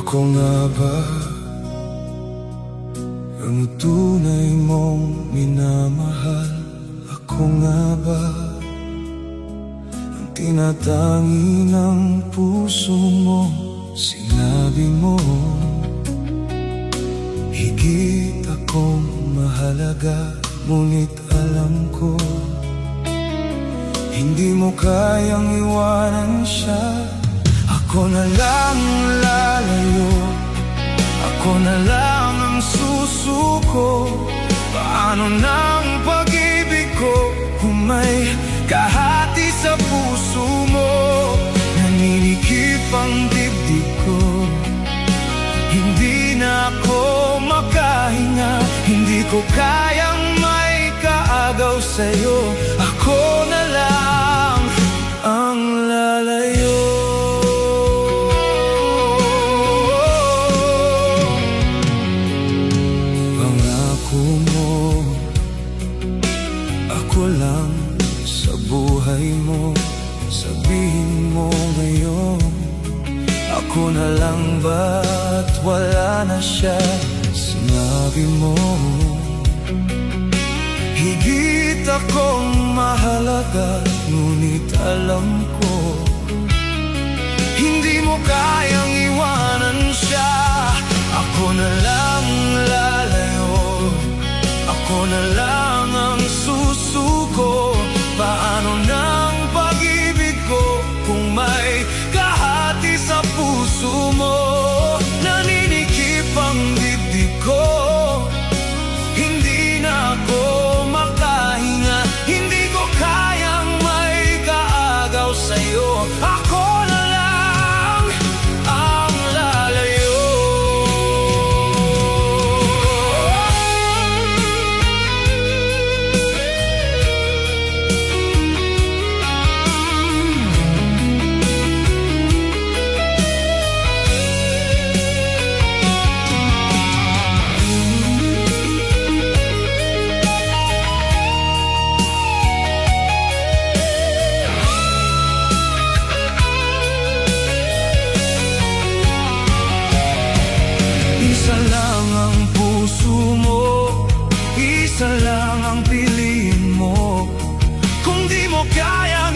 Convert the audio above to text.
Ako nga ba ang tunay mong minamahal? Ako nga ba ang tinatangi ng puso mo? Sinabi mo higit akong mahalaga, ngunit alam ko hindi mo kayang iwanan siya. Ako na lang lalayo, ako na lang ang susuko. Paano nang pag-ibig ko kung may kahati sa puso mo? Naninikip ang dibdib ko, hindi na ako makahinga. Hindi ko kayang may kaagaw sa'yo. Ako na lang ang lalayo. Ako lang sa buhay mo, sabihin mo ngayon. Ako na lang ba't wala na siya? Sinabi mo higit akong mahalaga, ngunit alam ko hindi mo kayang iwanan siya. Ako na lang lalayo, ako na lang ang susuko. Paano nang pag-ibig ko kung may kahati sa puso mo? Naninikip ang dibdib ko, hindi na ako makahinga. Hindi ko kayang may kaagaw sa'yo. Ako na lang ang lalayo. Isa lang ang puso mo, isa lang ang piliin mo. Kung di mo kayang